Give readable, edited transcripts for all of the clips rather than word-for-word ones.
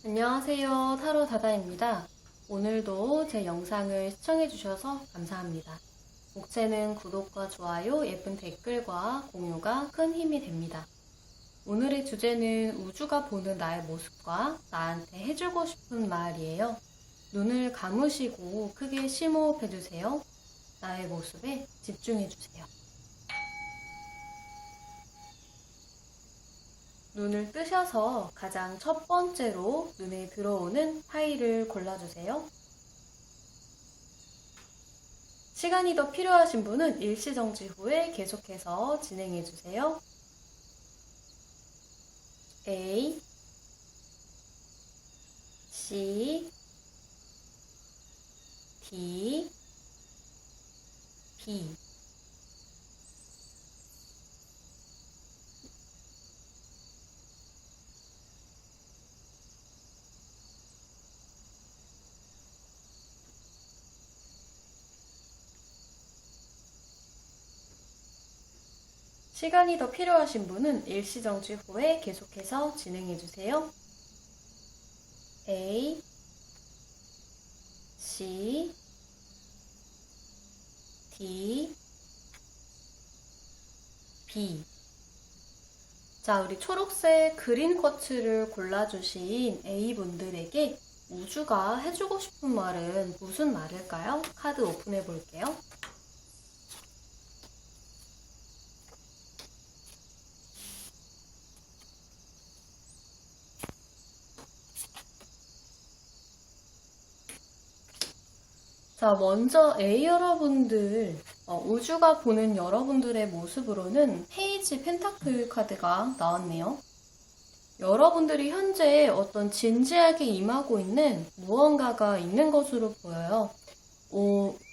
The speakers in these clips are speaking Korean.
안녕하세요. 타로 다다입니다. 오늘도 제 영상을 시청해주셔서 감사합니다. 목채는 구독과 좋아요, 예쁜 댓글과 공유가 큰 힘이 됩니다. 오늘의 주제는 우주가 보는 나의 모습과 나한테 해주고 싶은 말이에요. 눈을 감으시고 크게 심호흡해주세요. 나의 모습에 집중해주세요. 눈을 뜨셔서 가장 첫 번째로 눈에 들어오는 파일을 골라주세요. 시간이 더 필요하신 분은 일시정지 후에 계속해서 진행해주세요. A, C, D, B. 시간이 더 필요하신 분은 일시정지 후에 계속해서 진행해주세요. A, C, D, B. 자, 우리 초록색 그린 쿼츠를 골라주신 A분들에게 우주가 해주고 싶은 말은 무슨 말일까요? 카드 오픈해 볼게요. 자, 먼저 A 여러분들, 우주가 보는 여러분들의 모습으로는 페이지 펜타클 카드가 나왔네요. 여러분들이 현재 어떤 진지하게 임하고 있는 무언가가 있는 것으로 보여요.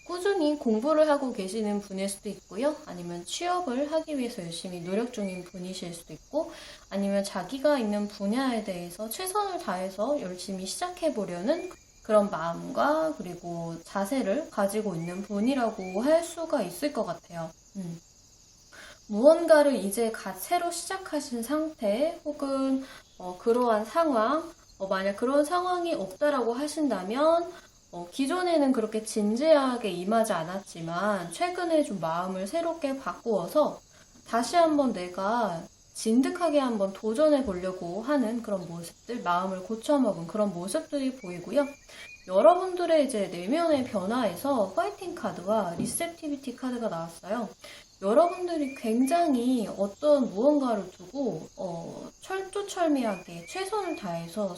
꾸준히 공부를 하고 계시는 분일 수도 있고요. 아니면 취업을 하기 위해서 열심히 노력 중인 분이실 수도 있고, 아니면 자기가 있는 분야에 대해서 최선을 다해서 열심히 시작해보려는 그런 마음과 그리고 자세를 가지고 있는 분이라고 할 수가 있을 것 같아요. 무언가를 이제 갓 새로 시작하신 상태 혹은 그러한 상황, 만약 그런 상황이 없다라고 하신다면 기존에는 그렇게 진지하게 임하지 않았지만 최근에 좀 마음을 새롭게 바꾸어서 다시 한번 내가 진득하게 한번 도전해 보려고 하는 그런 모습들, 마음을 고쳐먹은 그런 모습들이 보이고요. 여러분들의 이제 내면의 변화에서 파이팅 카드와 리셉티비티 카드가 나왔어요. 여러분들이 굉장히 어떤 무언가를 두고 철두철미하게 최선을 다해서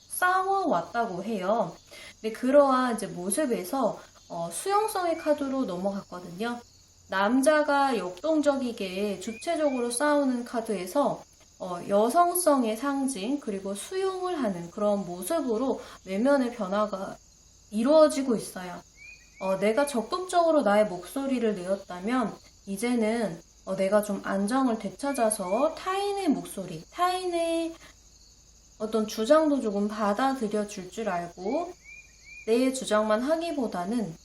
싸워왔다고 해요. 근데 그러한 이제 모습에서 수용성의 카드로 넘어갔거든요. 남자가 역동적이게 주체적으로 싸우는 카드에서 여성성의 상징 그리고 수용을 하는 그런 모습으로 내면의 변화가 이루어지고 있어요. 내가 적극적으로 나의 목소리를 내었다면 이제는 내가 좀 안정을 되찾아서 타인의 목소리, 타인의 어떤 주장도 조금 받아들여 줄 줄 알고 내 주장만 하기보다는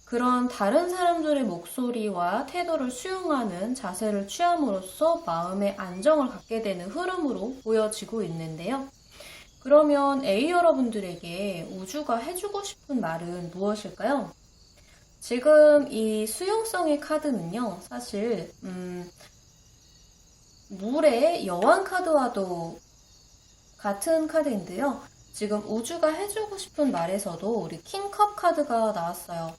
그런 다른 사람들의 목소리와 태도를 수용하는 자세를 취함으로써 마음의 안정을 갖게 되는 흐름으로 보여지고 있는데요. 그러면 A 여러분들에게 우주가 해주고 싶은 말은 무엇일까요? 지금 이 수용성의 카드는요, 사실 물의 여왕 카드와도 같은 카드인데요. 지금 우주가 해주고 싶은 말에서도 우리 킹컵 카드가 나왔어요.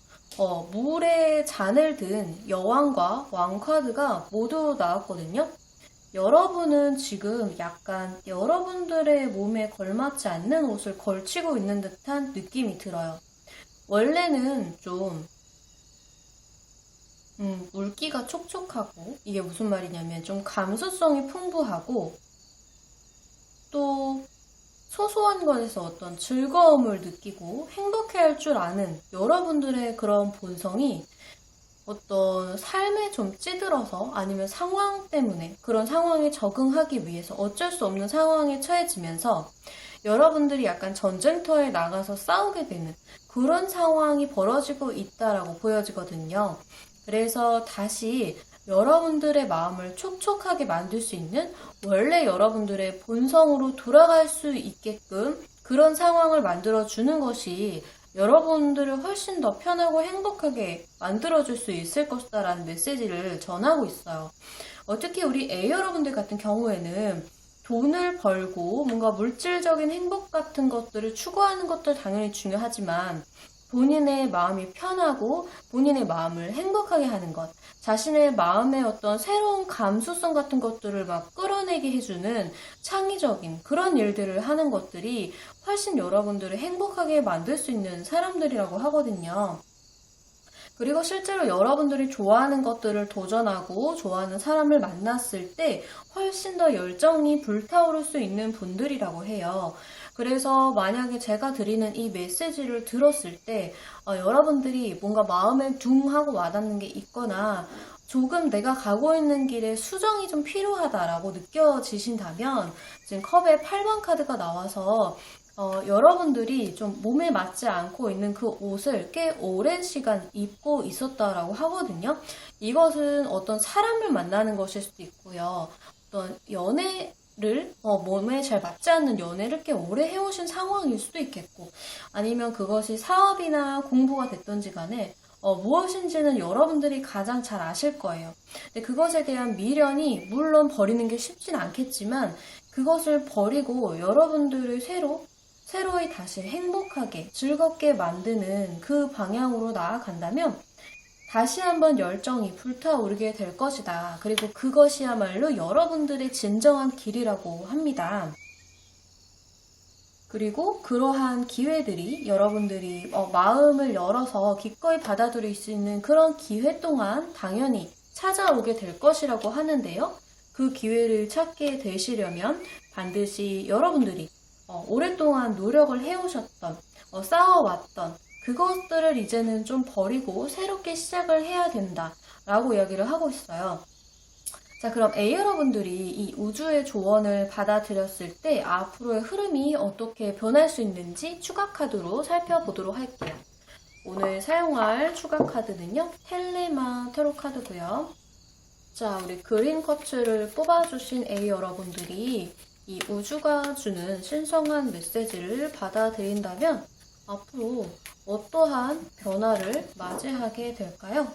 물에 잔을 든 여왕과 왕 카드가 모두 나왔거든요. 여러분은 지금 약간 여러분들의 몸에 걸맞지 않는 옷을 걸치고 있는 듯한 느낌이 들어요. 원래는 좀 물기가 촉촉하고, 이게 무슨 말이냐면 좀 감수성이 풍부하고 또 소소한 것에서 어떤 즐거움을 느끼고 행복해할 줄 아는 여러분들의 그런 본성이 어떤 삶에 좀 찌들어서 아니면 상황 때문에 그런 상황에 적응하기 위해서 어쩔 수 없는 상황에 처해지면서 여러분들이 약간 전쟁터에 나가서 싸우게 되는 그런 상황이 벌어지고 있다라고 보여지거든요. 그래서 다시 여러분들의 마음을 촉촉하게 만들 수 있는 원래 여러분들의 본성으로 돌아갈 수 있게끔 그런 상황을 만들어주는 것이 여러분들을 훨씬 더 편하고 행복하게 만들어줄 수 있을 것이다라는 메시지를 전하고 있어요. 특히 우리 A 여러분들 같은 경우에는 돈을 벌고 뭔가 물질적인 행복 같은 것들을 추구하는 것도 당연히 중요하지만 본인의 마음이 편하고 본인의 마음을 행복하게 하는 것, 자신의 마음의 어떤 새로운 감수성 같은 것들을 막 끌어내게 해주는 창의적인 그런 일들을 하는 것들이 훨씬 여러분들을 행복하게 만들 수 있는 사람들이라고 하거든요. 그리고 실제로 여러분들이 좋아하는 것들을 도전하고 좋아하는 사람을 만났을 때 훨씬 더 열정이 불타오를 수 있는 분들이라고 해요. 그래서 만약에 제가 드리는 이 메시지를 들었을 때 여러분들이 뭔가 마음에 둥 하고 와닿는 게 있거나 조금 내가 가고 있는 길에 수정이 좀 필요하다라고 느껴지신다면 지금 컵에 8번 카드가 나와서 여러분들이 좀 몸에 맞지 않고 있는 그 옷을 꽤 오랜 시간 입고 있었다라고 하거든요. 이것은 어떤 사람을 만나는 것일 수도 있고요. 어떤 연애를, 몸에 잘 맞지 않는 연애를 꽤 오래 해오신 상황일 수도 있겠고, 아니면 그것이 사업이나 공부가 됐던지 간에 무엇인지는 여러분들이 가장 잘 아실 거예요. 근데 그것에 대한 미련이 물론 버리는 게 쉽진 않겠지만 그것을 버리고 여러분들을 새로이 다시 행복하게 즐겁게 만드는 그 방향으로 나아간다면 다시 한번 열정이 불타오르게 될 것이다. 그리고 그것이야말로 여러분들의 진정한 길이라고 합니다. 그리고 그러한 기회들이 여러분들이 마음을 열어서 기꺼이 받아들일 수 있는 그런 기회 동안 당연히 찾아오게 될 것이라고 하는데요. 그 기회를 찾게 되시려면 반드시 여러분들이 오랫동안 노력을 해오셨던, 쌓아왔던 그것들을 이제는 좀 버리고 새롭게 시작을 해야 된다라고 이야기를 하고 있어요. 자, 그럼 A 여러분들이 이 우주의 조언을 받아들였을 때 앞으로의 흐름이 어떻게 변할 수 있는지 추가 카드로 살펴보도록 할게요. 오늘 사용할 추가 카드는요, 텔레마 타로 카드고요. 자, 우리 그린 쿼츠를 뽑아주신 A 여러분들이 이 우주가 주는 신성한 메시지를 받아들인다면 앞으로 어떠한 변화를 맞이하게 될까요?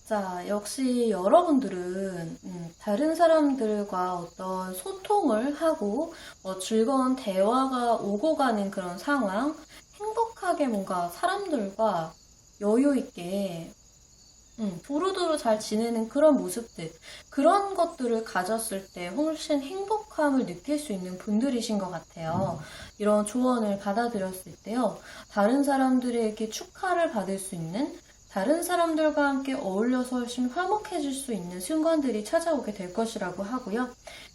자, 역시 여러분들은 다른 사람들과 어떤 소통을 하고 즐거운 대화가 오고 가는 그런 상황, 행복하게 뭔가 사람들과 여유 있게 두루두루 잘 지내는 그런 모습들, 그런 것들을 가졌을 때 훨씬 행복함을 느낄 수 있는 분들이신 것 같아요. 이런 조언을 받아들였을 때요, 다른 사람들에게 축하를 받을 수 있는, 다른 사람들과 함께 어울려서 훨씬 화목해질 수 있는 순간들이 찾아오게 될 것이라고 하고요.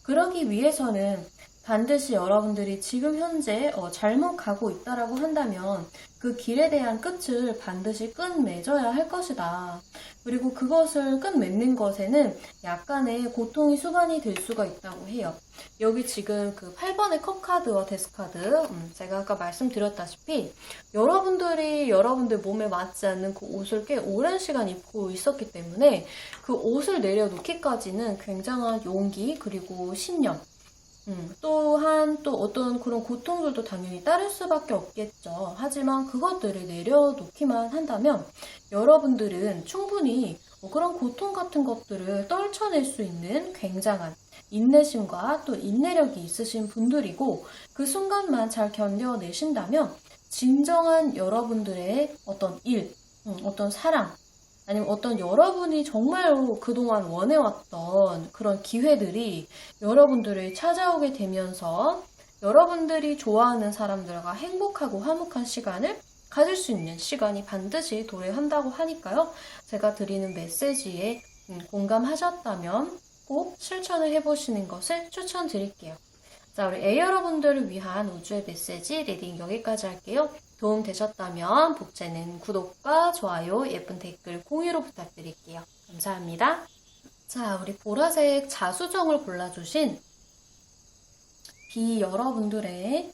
그러기 위해서는 반드시 여러분들이 지금 현재 잘못 가고 있다라고 한다면 그 길에 대한 끝을 반드시 끝맺어야 할 것이다. 그리고 그것을 끝맺는 것에는 약간의 고통이 수반이 될 수가 있다고 해요. 여기 지금 그 8번의 컵 카드와 데스 카드, 제가 아까 말씀드렸다시피 여러분들이 여러분들 몸에 맞지 않는 그 옷을 꽤 오랜 시간 입고 있었기 때문에 그 옷을 내려놓기까지는 굉장한 용기 그리고 신념, 또한 또 어떤 그런 고통들도 당연히 따를 수밖에 없겠죠. 하지만 그것들을 내려놓기만 한다면 여러분들은 충분히 그런 고통 같은 것들을 떨쳐낼 수 있는 굉장한 인내심과 또 인내력이 있으신 분들이고 그 순간만 잘 견뎌내신다면 진정한 여러분들의 어떤 일, 어떤 사랑, 아니면 어떤 여러분이 정말로 그동안 원해왔던 그런 기회들이 여러분들을 찾아오게 되면서 여러분들이 좋아하는 사람들과 행복하고 화목한 시간을 가질 수 있는 시간이 반드시 도래한다고 하니까요. 제가 드리는 메시지에 공감하셨다면 꼭 실천을 해보시는 것을 추천드릴게요. 자, 우리 A 여러분들을 위한 우주의 메시지 리딩 여기까지 할게요. 도움 되셨다면 복제는 구독과 좋아요, 예쁜 댓글, 공유로 부탁드릴게요. 감사합니다. 자, 우리 보라색 자수정을 골라주신 B 여러분들의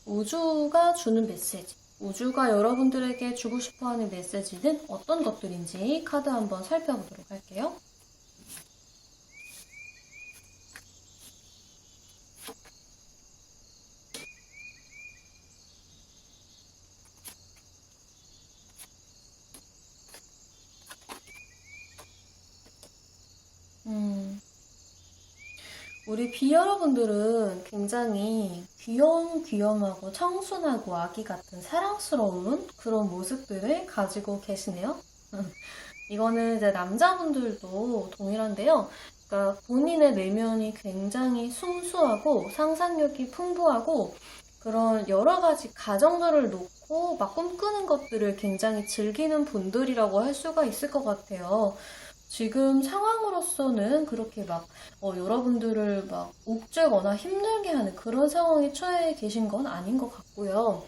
우주가 주는 메시지, 우주가 여러분들에게 주고 싶어하는 메시지는 어떤 것들인지 카드 한번 살펴보도록 할게요. 우리 B 여러분들은 굉장히 귀염귀염하고 청순하고 아기 같은 사랑스러운 그런 모습들을 가지고 계시네요. 이거는 이제 남자분들도 동일한데요. 그러니까 본인의 내면이 굉장히 순수하고 상상력이 풍부하고 그런 여러 가지 가정들을 놓고 막 꿈꾸는 것들을 굉장히 즐기는 분들이라고 할 수가 있을 것 같아요. 지금 상황으로서는 그렇게 막 여러분들을 막 옥죄거나 힘들게 하는 그런 상황에 처해 계신 건 아닌 것 같고요.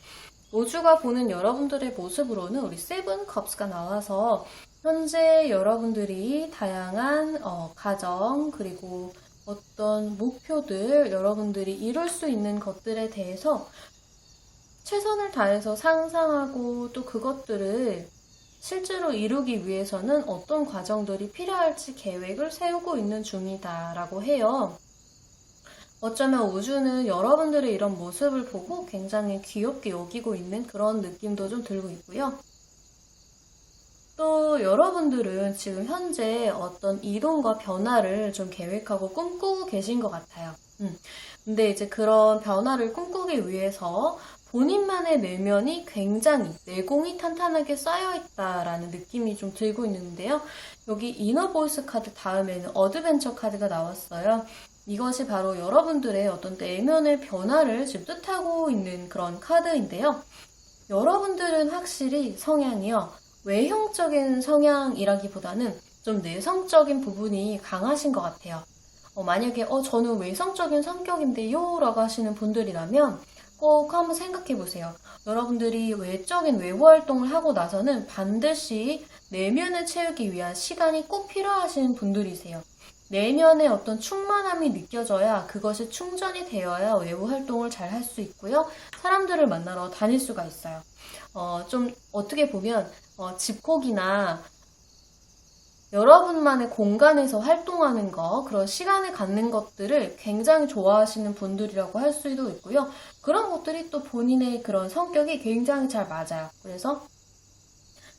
우주가 보는 여러분들의 모습으로는 우리 세븐 컵스가 나와서 현재 여러분들이 다양한 가정 그리고 어떤 목표들 여러분들이 이룰 수 있는 것들에 대해서 최선을 다해서 상상하고 또 그것들을 실제로 이루기 위해서는 어떤 과정들이 필요할지 계획을 세우고 있는 중이다라고 해요. 어쩌면 우주는 여러분들의 이런 모습을 보고 굉장히 귀엽게 여기고 있는 그런 느낌도 좀 들고 있고요. 또 여러분들은 지금 현재 어떤 이동과 변화를 좀 계획하고 꿈꾸고 계신 것 같아요. 근데 이제 그런 변화를 꿈꾸기 위해서 본인만의 내면이 굉장히 내공이 탄탄하게 쌓여있다라는 느낌이 좀 들고 있는데요. 여기 이너 보이스 카드 다음에는 어드벤처 카드가 나왔어요. 이것이 바로 여러분들의 어떤 내면의 변화를 지금 뜻하고 있는 그런 카드인데요. 여러분들은 확실히 성향이요. 외형적인 성향이라기보다는 좀 내성적인 부분이 강하신 것 같아요. 만약에 저는 외성적인 성격인데요 라고 하시는 분들이라면 꼭 한번 생각해 보세요. 여러분들이 외적인 외부 활동을 하고 나서는 반드시 내면을 채우기 위한 시간이 꼭 필요하신 분들이세요. 내면의 어떤 충만함이 느껴져야 그것이 충전이 되어야 외부 활동을 잘 할 수 있고요. 사람들을 만나러 다닐 수가 있어요. 좀 어떻게 보면 집콕이나 여러분만의 공간에서 활동하는 거, 그런 시간을 갖는 것들을 굉장히 좋아하시는 분들이라고 할 수도 있고요. 그런 것들이 또 본인의 그런 성격이 굉장히 잘 맞아요. 그래서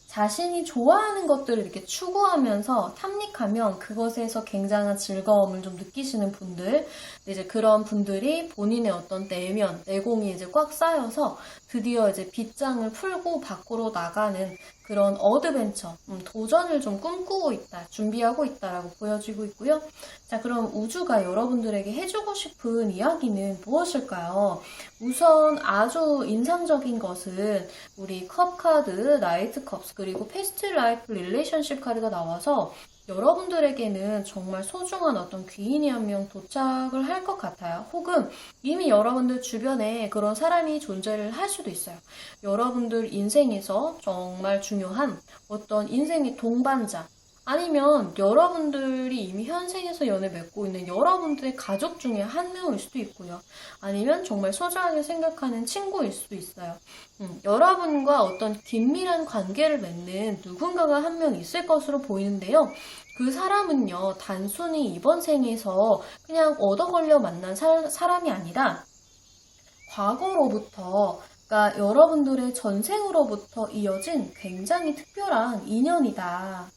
자신이 좋아하는 것들을 이렇게 추구하면서 탐닉하면 그것에서 굉장한 즐거움을 좀 느끼시는 분들, 이제 그런 분들이 본인의 어떤 내면, 내공이 이제 꽉 쌓여서 드디어 이제 빗장을 풀고 밖으로 나가는 그런 어드벤처, 도전을 좀 꿈꾸고 있다, 준비하고 있다라고 보여지고 있고요. 자, 그럼 우주가 여러분들에게 해주고 싶은 이야기는 무엇일까요? 우선 아주 인상적인 것은 우리 컵 카드, 나이트 컵스, 그리고 패스트 라이프 릴레이션십 카드가 나와서 여러분들에게는 정말 소중한 어떤 귀인이 한 명 도착을 할 것 같아요. 혹은 이미 여러분들 주변에 그런 사람이 존재를 할 수도 있어요. 여러분들 인생에서 정말 중요한 어떤 인생의 동반자, 아니면 여러분들이 이미 현생에서 연애 맺고 있는 여러분들의 가족 중에 한 명일 수도 있고요. 아니면 정말 소중하게 생각하는 친구일 수도 있어요. 여러분과 어떤 긴밀한 관계를 맺는 누군가가 한 명 있을 것으로 보이는데요. 그 사람은요, 단순히 이번 생에서 그냥 얻어 걸려 만난 사람이 아니라 과거로부터, 그러니까 여러분들의 전생으로부터 이어진 굉장히 특별한 인연이다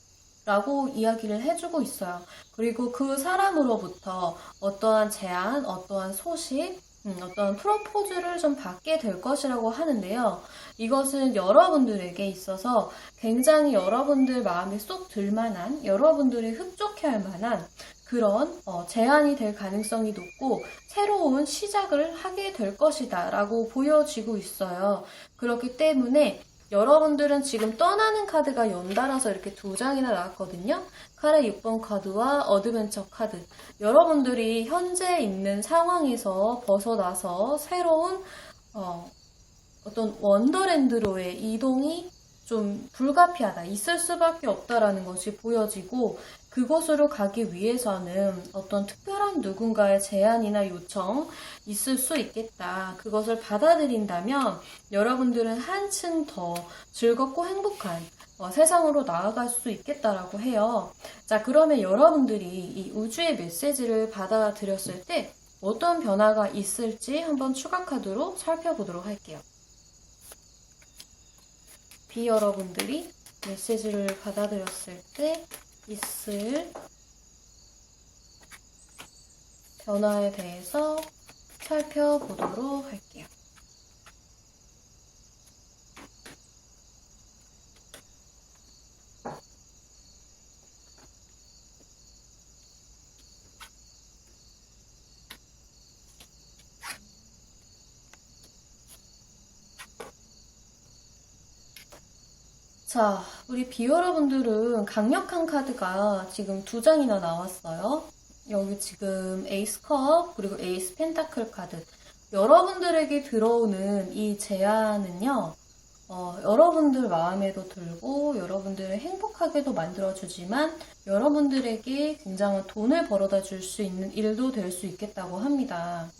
라고 이야기를 해주고 있어요. 그리고 그 사람으로부터 어떠한 제안, 어떠한 소식, 어떤 프로포즈를 좀 받게 될 것이라고 하는데요. 이것은 여러분들에게 있어서 굉장히 여러분들 마음에 쏙 들만한, 여러분들이 흡족해할 만한 그런 제안이 될 가능성이 높고 새로운 시작을 하게 될 것이다 라고 보여지고 있어요. 그렇기 때문에 여러분들은 지금 떠나는 카드가 연달아서 이렇게 두 장이나 나왔거든요. 카레 6번 카드와 어드벤처 카드. 여러분들이 현재 있는 상황에서 벗어나서 새로운 어떤 원더랜드로의 이동이 좀 불가피하다, 있을 수밖에 없다라는 것이 보여지고 그곳으로 가기 위해서는 어떤 특별한 누군가의 제안이나 요청 있을 수 있겠다. 그것을 받아들인다면 여러분들은 한층 더 즐겁고 행복한 세상으로 나아갈 수 있겠다라고 해요. 자, 그러면 여러분들이 이 우주의 메시지를 받아들였을 때 어떤 변화가 있을지 한번 추가 카드로 살펴보도록 할게요. B 여러분들이 메시지를 받아들였을 때 있을 변화에 대해서 살펴보도록 할게요. 자, 우리 B 여러분들은 강력한 카드가 지금 2장이나 나왔어요. 여기 지금 에이스 컵 그리고 에이스 펜타클 카드. 여러분들에게 들어오는 이 제안은요. 여러분들 마음에도 들고 여러분들을 행복하게도 만들어주지만 여러분들에게 굉장한 돈을 벌어다 줄 수 있는 일도 될 수 있겠다고 합니다.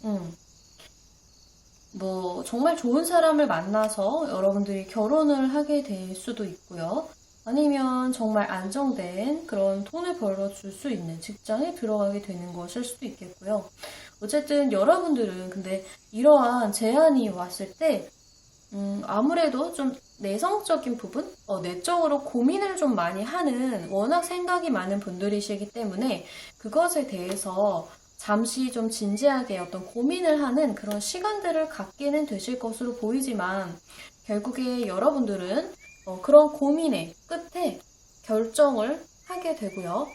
뭐 정말 좋은 사람을 만나서 여러분들이 결혼을 하게 될 수도 있고요. 아니면 정말 안정된 그런 돈을 벌어줄 수 있는 직장에 들어가게 되는 것일 수도 있겠고요. 어쨌든 여러분들은 근데 이러한 제안이 왔을 때 아무래도 좀 내성적인 부분, 내적으로 고민을 좀 많이 하는 워낙 생각이 많은 분들이시기 때문에 그것에 대해서 잠시 좀 진지하게 어떤 고민을 하는 그런 시간들을 갖게는 되실 것으로 보이지만 결국에 여러분들은 그런 고민의 끝에 결정을 하게 되고요.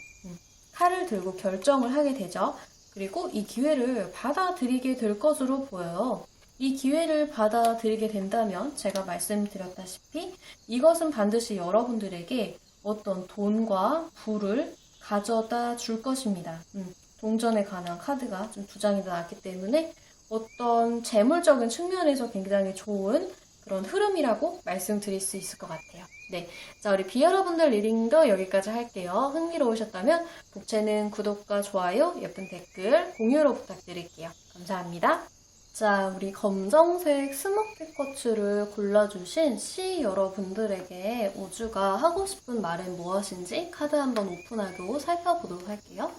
칼을 들고 결정을 하게 되죠. 그리고 이 기회를 받아들이게 될 것으로 보여요. 이 기회를 받아들이게 된다면 제가 말씀드렸다시피 이것은 반드시 여러분들에게 어떤 돈과 부를 가져다 줄 것입니다. 동전에 관한 카드가 좀 2장이 나왔기 때문에 어떤 재물적인 측면에서 굉장히 좋은 그런 흐름이라고 말씀드릴 수 있을 것 같아요. 네, 자 우리 B 여러분들 리딩도 여기까지 할게요. 흥미로우셨다면 복채는 구독과 좋아요, 예쁜 댓글, 공유로 부탁드릴게요. 감사합니다. 자, 우리 검정색 스모키 꽃을 골라주신 C 여러분들에게 우주가 하고 싶은 말은 무엇인지 카드 한번 오픈하고 살펴보도록 할게요.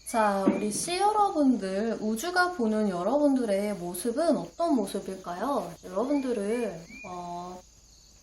자, 우리 C 여러분들, 우주가 보는 여러분들의 모습은 어떤 모습일까요? 여러분들을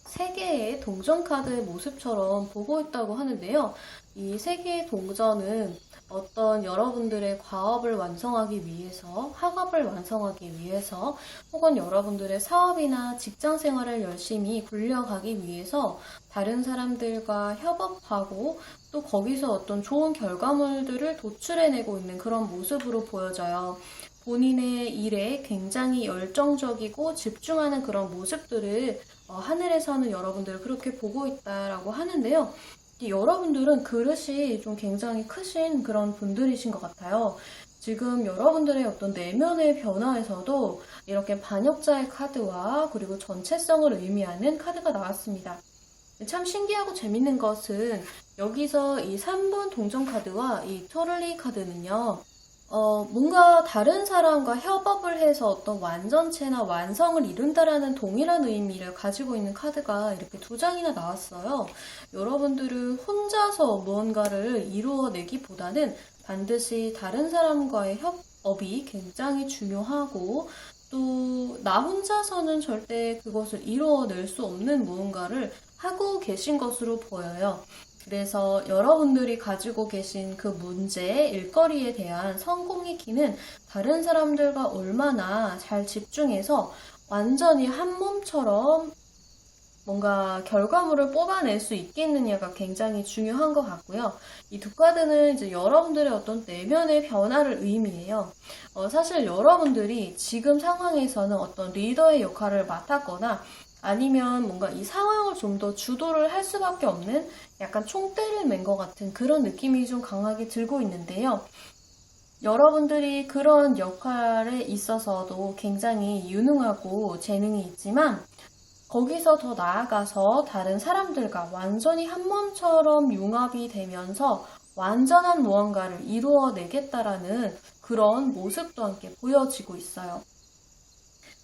3개의 동전 카드의 모습처럼 보고 있다고 하는데요. 이 3개의 동전은 어떤 여러분들의 과업을 완성하기 위해서, 학업을 완성하기 위해서, 혹은 여러분들의 사업이나 직장 생활을 열심히 굴려가기 위해서 다른 사람들과 협업하고 또 거기서 어떤 좋은 결과물들을 도출해내고 있는 그런 모습으로 보여져요. 본인의 일에 굉장히 열정적이고 집중하는 그런 모습들을 하늘에서는 여러분들을 그렇게 보고 있다라고 하는데요. 여러분들은 그릇이 좀 굉장히 크신 그런 분들이신 것 같아요. 지금 여러분들의 어떤 내면의 변화에서도 이렇게 반역자의 카드와 그리고 전체성을 의미하는 카드가 나왔습니다. 참 신기하고 재밌는 것은 여기서 이 3번 동전 카드와 이 토를리 카드는요. 뭔가 다른 사람과 협업을 해서 어떤 완전체나 완성을 이룬다라는 동일한 의미를 가지고 있는 카드가 이렇게 2장이나 나왔어요. 여러분들은 혼자서 무언가를 이루어내기보다는 반드시 다른 사람과의 협업이 굉장히 중요하고 또 나 혼자서는 절대 그것을 이루어낼 수 없는 무언가를 하고 계신 것으로 보여요. 그래서 여러분들이 가지고 계신 그 문제, 일거리에 대한 성공의 키는 다른 사람들과 얼마나 잘 집중해서 완전히 한 몸처럼 뭔가 결과물을 뽑아낼 수 있겠느냐가 굉장히 중요한 것 같고요. 이 두 카드는 이제 여러분들의 어떤 내면의 변화를 의미해요. 사실 여러분들이 지금 상황에서는 어떤 리더의 역할을 맡았거나 아니면 뭔가 이 상황을 좀 더 주도를 할 수밖에 없는 약간 총대를 맨 것 같은 그런 느낌이 좀 강하게 들고 있는데요. 여러분들이 그런 역할에 있어서도 굉장히 유능하고 재능이 있지만 거기서 더 나아가서 다른 사람들과 완전히 한 몸처럼 융합이 되면서 완전한 무언가를 이루어내겠다라는 그런 모습도 함께 보여지고 있어요.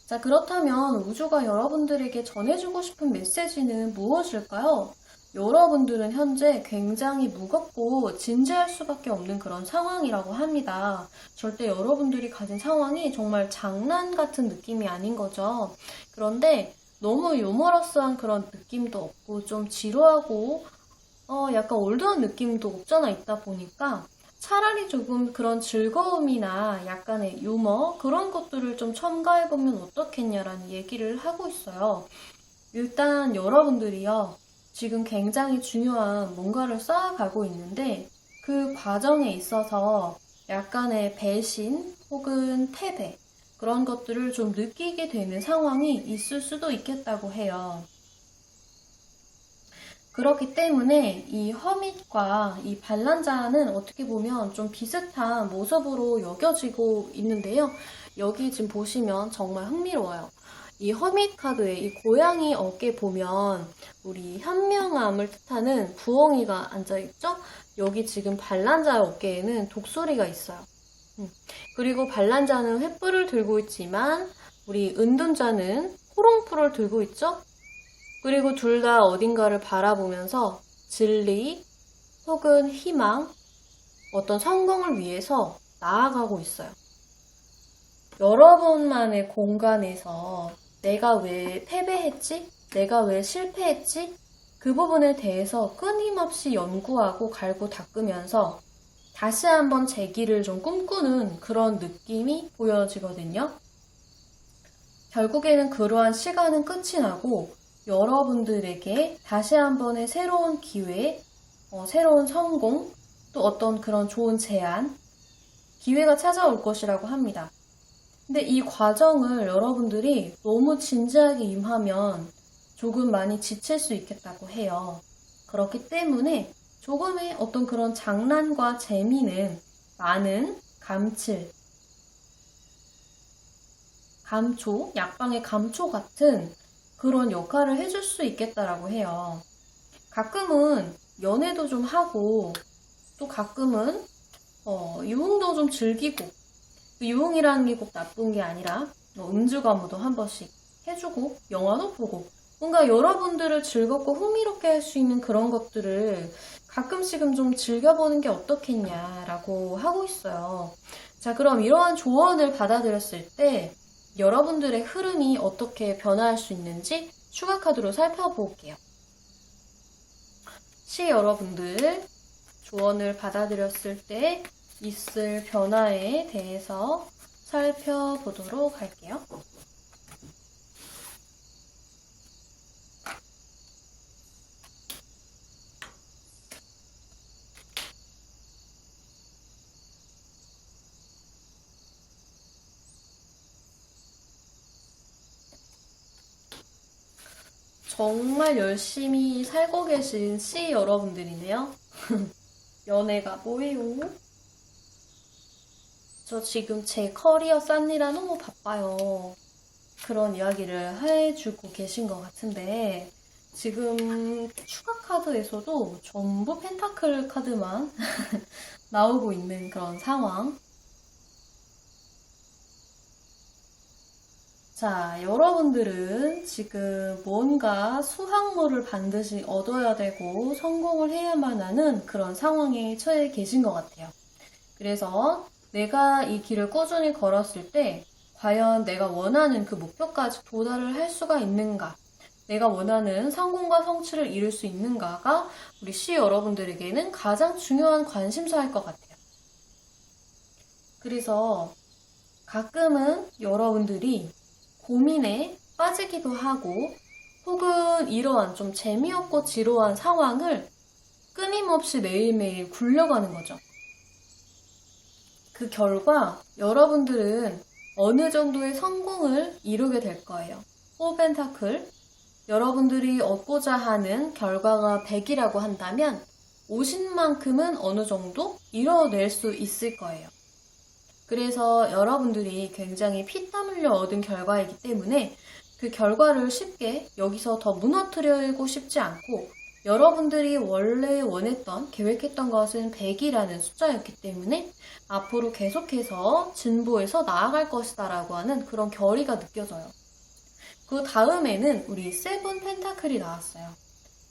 자, 그렇다면 우주가 여러분들에게 전해주고 싶은 메시지는 무엇일까요? 여러분들은 현재 굉장히 무겁고 진지할 수밖에 없는 그런 상황이라고 합니다. 절대 여러분들이 가진 상황이 정말 장난 같은 느낌이 아닌 거죠. 그런데 너무 유머러스한 그런 느낌도 없고 좀 지루하고 약간 올드한 느낌도 없잖아 있다 보니까 차라리 조금 그런 즐거움이나 약간의 유머 그런 것들을 좀 첨가해보면 어떻겠냐라는 얘기를 하고 있어요. 일단 여러분들이요. 지금 굉장히 중요한 뭔가를 쌓아가고 있는데 그 과정에 있어서 약간의 배신 혹은 패배 그런 것들을 좀 느끼게 되는 상황이 있을 수도 있겠다고 해요. 그렇기 때문에 이 허밋과 이 반란자는 어떻게 보면 좀 비슷한 모습으로 여겨지고 있는데요. 여기 지금 보시면 정말 흥미로워요. 이 허밋 카드의 이 고양이 어깨 보면 우리 현명함을 뜻하는 부엉이가 앉아있죠? 여기 지금 반란자의 어깨에는 독수리가 있어요. 그리고 반란자는 횃불을 들고 있지만 우리 은둔자는 호롱불을 들고 있죠? 그리고 둘 다 어딘가를 바라보면서 진리 혹은 희망, 어떤 성공을 위해서 나아가고 있어요. 여러분만의 공간에서 내가 왜 패배했지? 내가 왜 실패했지? 그 부분에 대해서 끊임없이 연구하고 갈고 닦으면서 다시 한번 재기를 좀 꿈꾸는 그런 느낌이 보여지거든요. 결국에는 그러한 시간은 끝이 나고 여러분들에게 다시 한 번의 새로운 기회, 새로운 성공, 또 어떤 그런 좋은 제안, 기회가 찾아올 것이라고 합니다. 근데 이 과정을 여러분들이 너무 진지하게 임하면 조금 많이 지칠 수 있겠다고 해요. 그렇기 때문에 조금의 어떤 그런 장난과 재미는 많은 감칠, 감초, 약방의 감초 같은 그런 역할을 해줄 수 있겠다라고 해요. 가끔은 연애도 좀 하고 또 가끔은 유흥도 좀 즐기고 유흥이라는 게 꼭 나쁜 게 아니라 음주 가무도 한 번씩 해주고 영화도 보고 뭔가 여러분들을 즐겁고 흥미롭게 할 수 있는 그런 것들을 가끔씩은 좀 즐겨보는 게 어떻겠냐라고 하고 있어요. 자, 그럼 이러한 조언을 받아들였을 때 여러분들의 흐름이 어떻게 변화할 수 있는지 추가 카드로 살펴볼게요. 여러분들 조언을 받아들였을 때 있을 변화에 대해서 살펴보도록 할게요. 정말 열심히 살고 계신 여러분들이네요. 연애가 뭐예요? 저 지금 제 커리어 쌓느라 너무 바빠요. 그런 이야기를 해주고 계신 것 같은데 지금 추가 카드에서도 전부 펜타클 카드만 나오고 있는 그런 상황. 자, 여러분들은 지금 뭔가 수확물을 반드시 얻어야 되고 성공을 해야만 하는 그런 상황에 처해 계신 것 같아요. 그래서 내가 이 길을 꾸준히 걸었을 때 과연 내가 원하는 그 목표까지 도달을 할 수가 있는가? 내가 원하는 성공과 성취를 이룰 수 있는가가 우리 여러분들에게는 가장 중요한 관심사일 것 같아요. 그래서 가끔은 여러분들이 고민에 빠지기도 하고 혹은 이러한 좀 재미없고 지루한 상황을 끊임없이 매일매일 굴려가는 거죠. 그 결과 여러분들은 어느 정도의 성공을 이루게 될 거예요. 4펜타클, 여러분들이 얻고자 하는 결과가 100이라고 한다면 50만큼은 어느 정도 이뤄낼 수 있을 거예요. 그래서 여러분들이 굉장히 피땀 흘려 얻은 결과이기 때문에 그 결과를 쉽게 여기서 더 무너뜨리고 싶지 않고, 여러분들이 원래 원했던, 계획했던 것은 100이라는 숫자였기 때문에 앞으로 계속해서 진보해서 나아갈 것이다 라고 하는 그런 결의가 느껴져요. 그 다음에는 우리 7 펜타클이 나왔어요.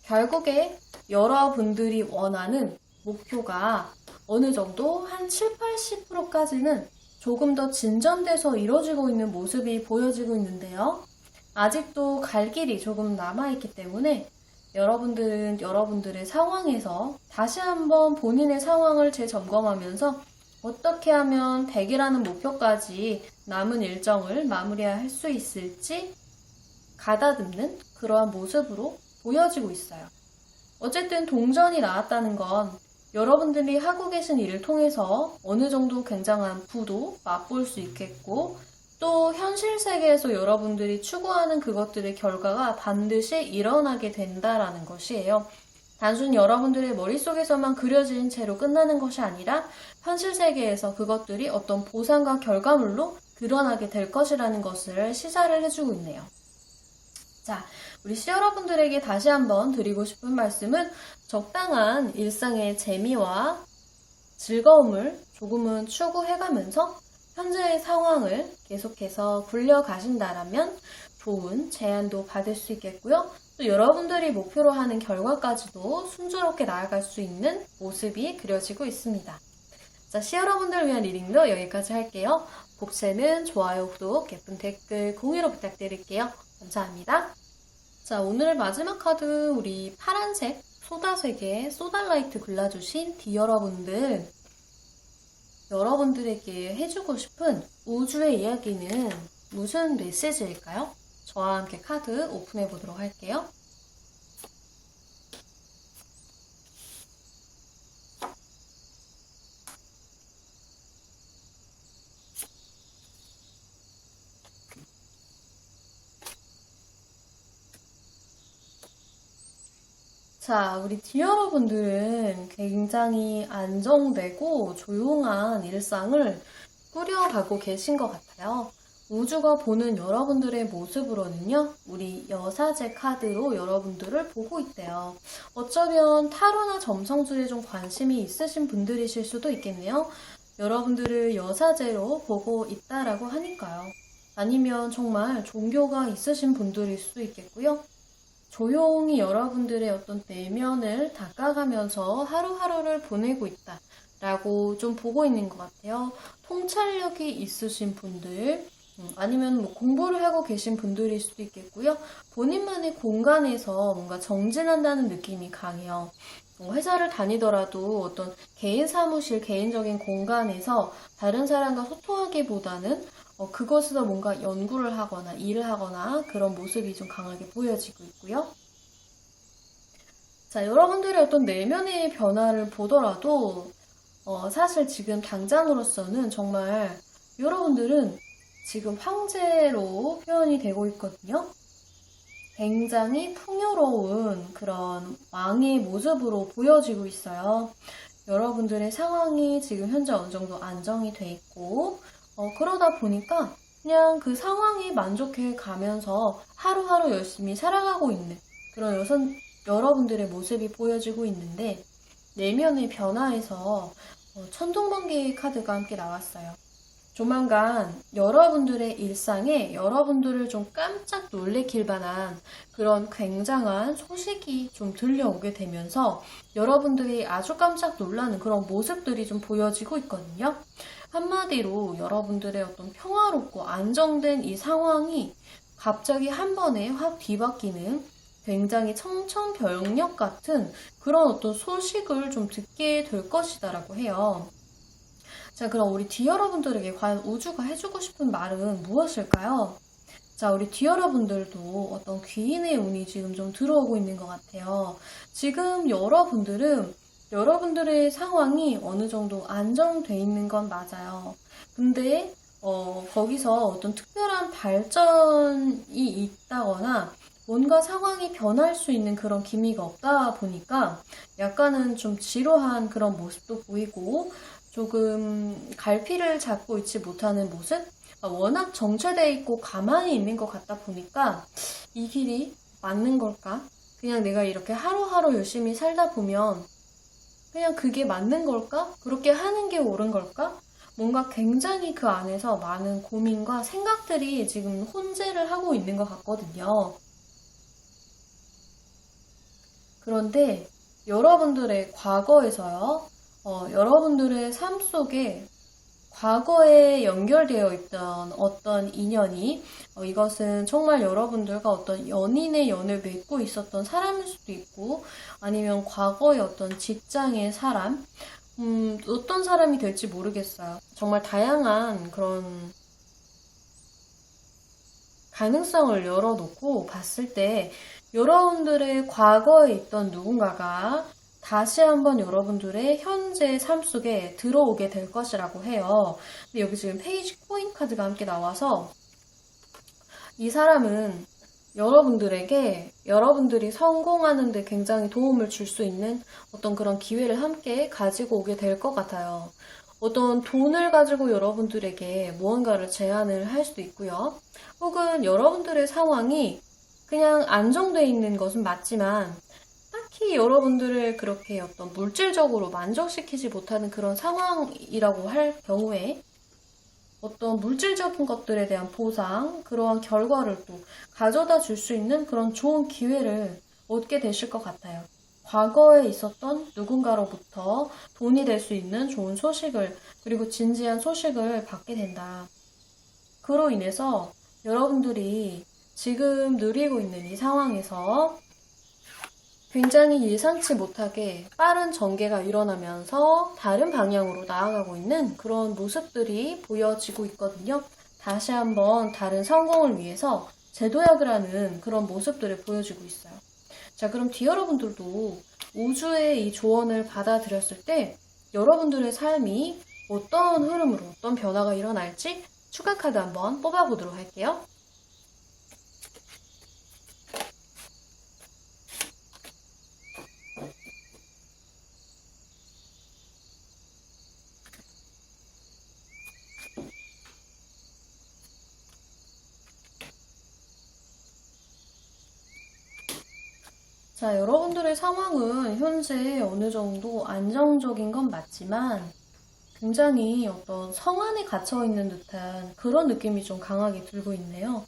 결국에 여러분들이 원하는 목표가 어느 정도 한 7, 80%까지는 조금 더 진전돼서 이루어지고 있는 모습이 보여지고 있는데요. 아직도 갈 길이 조금 남아있기 때문에 여러분들은 여러분들의 상황에서 다시 한번 본인의 상황을 재점검하면서 어떻게 하면 100이라는 목표까지 남은 일정을 마무리할 수 있을지 가다듬는 그러한 모습으로 보여지고 있어요. 어쨌든 동전이 나왔다는 건 여러분들이 하고 계신 일을 통해서 어느 정도 굉장한 부도 맛볼 수 있겠고, 또 현실 세계에서 여러분들이 추구하는 그것들의 결과가 반드시 일어나게 된다라는 것이에요. 단순히 여러분들의 머릿속에서만 그려진 채로 끝나는 것이 아니라 현실 세계에서 그것들이 어떤 보상과 결과물로 드러나게 될 것이라는 것을 시사를 해주고 있네요. 자, 우리 여러분들에게 다시 한번 드리고 싶은 말씀은 적당한 일상의 재미와 즐거움을 조금은 추구해가면서 현재의 상황을 계속해서 굴려가신다라면 좋은 제안도 받을 수 있겠고요. 또 여러분들이 목표로 하는 결과까지도 순조롭게 나아갈 수 있는 모습이 그려지고 있습니다. 자, 여러분들을 위한 리딩도 여기까지 할게요. 복채는 좋아요, 구독, 예쁜 댓글, 공유로 부탁드릴게요. 감사합니다. 자, 오늘 마지막 카드 우리 파란색 소다색의 소달라이트 골라주신 여러분들, 여러분들에게 해주고 싶은 우주의 이야기는 무슨 메시지일까요? 저와 함께 카드 오픈해 보도록 할게요. 자, 우리 여러분들은 굉장히 안정되고 조용한 일상을 꾸려가고 계신 것 같아요. 우주가 보는 여러분들의 모습으로는요, 우리 여사제 카드로 여러분들을 보고 있대요. 어쩌면 타로나 점성술에 좀 관심이 있으신 분들이실 수도 있겠네요. 여러분들을 여사제로 보고 있다라고 하니까요. 아니면 정말 종교가 있으신 분들일 수도 있겠고요. 조용히 여러분들의 어떤 내면을 닦아가면서 하루하루를 보내고 있다라고 좀 보고 있는 것 같아요. 통찰력이 있으신 분들, 아니면 뭐 공부를 하고 계신 분들일 수도 있겠고요. 본인만의 공간에서 뭔가 정진한다는 느낌이 강해요. 회사를 다니더라도 어떤 개인 사무실, 개인적인 공간에서 다른 사람과 소통하기보다는 그것에서 뭔가 연구를 하거나 일을 하거나 그런 모습이 좀 강하게 보여지고 있고요. 자, 여러분들의 어떤 내면의 변화를 보더라도 사실 지금 당장으로서는 정말 여러분들은 지금 황제로 표현이 되고 있거든요. 굉장히 풍요로운 그런 왕의 모습으로 보여지고 있어요. 여러분들의 상황이 지금 현재 어느 정도 안정이 돼 있고, 그러다 보니까 그냥 그 상황에 만족해 가면서 하루하루 열심히 살아가고 있는 그런 여러분들의 모습이 보여지고 있는데, 내면의 변화에서 천둥번개 카드가 함께 나왔어요. 조만간 여러분들의 일상에 여러분들을 좀 깜짝 놀래킬 만한 그런 굉장한 소식이 좀 들려오게 되면서 여러분들이 아주 깜짝 놀라는 그런 모습들이 좀 보여지고 있거든요. 한마디로 여러분들의 어떤 평화롭고 안정된 이 상황이 갑자기 한 번에 확 뒤바뀌는 굉장히 청천벽력 같은 그런 어떤 소식을 좀 듣게 될 것이다라고 해요. 자, 그럼 우리 여러분들에게 과연 우주가 해주고 싶은 말은 무엇일까요? 자, 우리 뒤여러분들도 어떤 귀인의 운이 지금 좀 들어오고 있는 것 같아요. 지금 여러분들의 상황이 어느 정도 안정돼 있는 건 맞아요. 근데 거기서 어떤 특별한 발전이 있다거나 뭔가 상황이 변할 수 있는 그런 기미가 없다 보니까 약간은 좀 지루한 그런 모습도 보이고 조금 갈피를 잡고 있지 못하는 모습? 워낙 정체돼 있고 가만히 있는 것 같다 보니까 이 길이 맞는 걸까? 그냥 내가 이렇게 하루하루 열심히 살다 보면 그냥 그게 맞는 걸까? 그렇게 하는 게 옳은 걸까? 뭔가 굉장히 그 안에서 많은 고민과 생각들이 지금 혼재를 하고 있는 것 같거든요. 그런데 여러분들의 과거에서요, 여러분들의 삶 속에 과거에 연결되어 있던 어떤 인연이 이것은 정말 여러분들과 어떤 연인의 연을 맺고 있었던 사람일 수도 있고 아니면 과거의 어떤 직장의 사람 어떤 사람이 될지 모르겠어요. 정말 다양한 그런 가능성을 열어놓고 봤을 때 여러분들의 과거에 있던 누군가가 다시 한번 여러분들의 현재 삶 속에 들어오게 될 것이라고 해요. 근데 여기 지금 페이지 코인 카드가 함께 나와서 이 사람은 여러분들에게 여러분들이 성공하는 데 굉장히 도움을 줄 수 있는 어떤 그런 기회를 함께 가지고 오게 될 것 같아요. 어떤 돈을 가지고 여러분들에게 무언가를 제안을 할 수도 있고요. 혹은 여러분들의 상황이 그냥 안정되어 있는 것은 맞지만 딱히 여러분들을 그렇게 어떤 물질적으로 만족시키지 못하는 그런 상황이라고 할 경우에 어떤 물질적인 것들에 대한 보상, 그러한 결과를 또 가져다 줄 수 있는 그런 좋은 기회를 얻게 되실 것 같아요. 과거에 있었던 누군가로부터 돈이 될 수 있는 좋은 소식을, 그리고 진지한 소식을 받게 된다. 그로 인해서 여러분들이 지금 누리고 있는 이 상황에서 굉장히 예상치 못하게 빠른 전개가 일어나면서 다른 방향으로 나아가고 있는 그런 모습들이 보여지고 있거든요. 다시 한번 다른 성공을 위해서 재도약을 하는 그런 모습들을 보여주고 있어요. 자, 그럼 여러분들도 우주의 이 조언을 받아들였을 때 여러분들의 삶이 어떤 흐름으로 어떤 변화가 일어날지 추가 카드 한번 뽑아보도록 할게요. 자, 여러분들의 상황은 현재 어느 정도 안정적인 건 맞지만 굉장히 어떤 성안에 갇혀있는 듯한 그런 느낌이 좀 강하게 들고 있네요.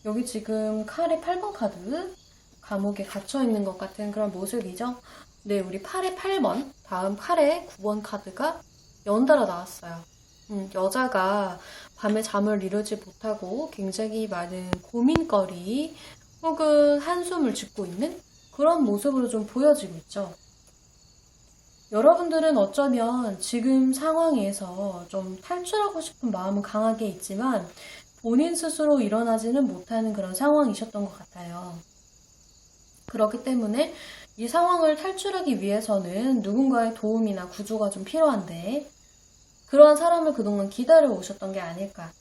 여기 지금 칼의 8번 카드, 감옥에 갇혀있는 것 같은 그런 모습이죠. 네, 우리 팔의 8번, 다음 칼의 9번 카드가 연달아 나왔어요. 여자가 밤에 잠을 이루지 못하고 굉장히 많은 고민거리 혹은 한숨을 짓고 있는 그런 모습으로 좀 보여지고 있죠. 여러분들은 어쩌면 지금 상황에서 좀 탈출하고 싶은 마음은 강하게 있지만 본인 스스로 일어나지는 못하는 그런 상황이셨던 것 같아요. 그렇기 때문에 이 상황을 탈출하기 위해서는 누군가의 도움이나 구조가 좀 필요한데 그러한 사람을 그동안 기다려 오셨던 게 아닐까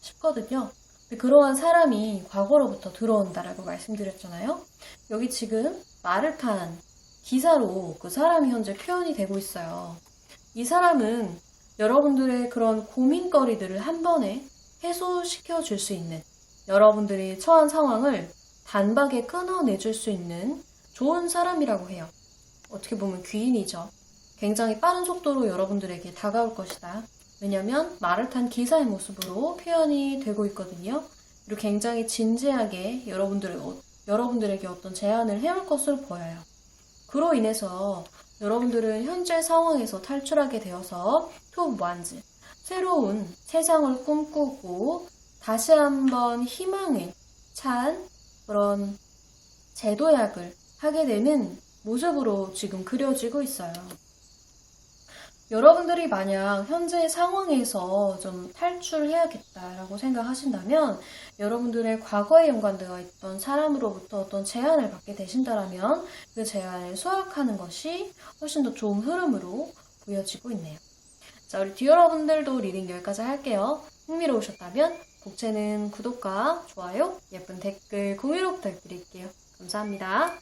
싶거든요. 그러한 사람이 과거로부터 들어온다라고 말씀드렸잖아요. 여기 지금 말을 탄 기사로 그 사람이 현재 표현이 되고 있어요. 이 사람은 여러분들의 그런 고민거리들을 한 번에 해소시켜 줄 수 있는, 여러분들이 처한 상황을 단박에 끊어내줄 수 있는 좋은 사람이라고 해요. 어떻게 보면 귀인이죠. 굉장히 빠른 속도로 여러분들에게 다가올 것이다. 왜냐면 말을 탄 기사의 모습으로 표현이 되고 있거든요. 그리고 굉장히 진지하게 여러분들에게 어떤 제안을 해올 것으로 보여요. 그로 인해서 여러분들은 현재 상황에서 탈출하게 되어서 톱 완즈, 새로운 세상을 꿈꾸고 다시 한번 희망에 찬 그런 재도약을 하게 되는 모습으로 지금 그려지고 있어요. 여러분들이 만약 현재 상황에서 좀 탈출해야겠다라고 생각하신다면 여러분들의 과거에 연관되어 있던 사람으로부터 어떤 제안을 받게 되신다면 그 제안을 수락하는 것이 훨씬 더 좋은 흐름으로 보여지고 있네요. 자, 우리 듀 여러분들도 리딩 여기까지 할게요. 흥미로우셨다면 복채는 구독과 좋아요, 예쁜 댓글, 공유로 부탁드릴게요. 감사합니다.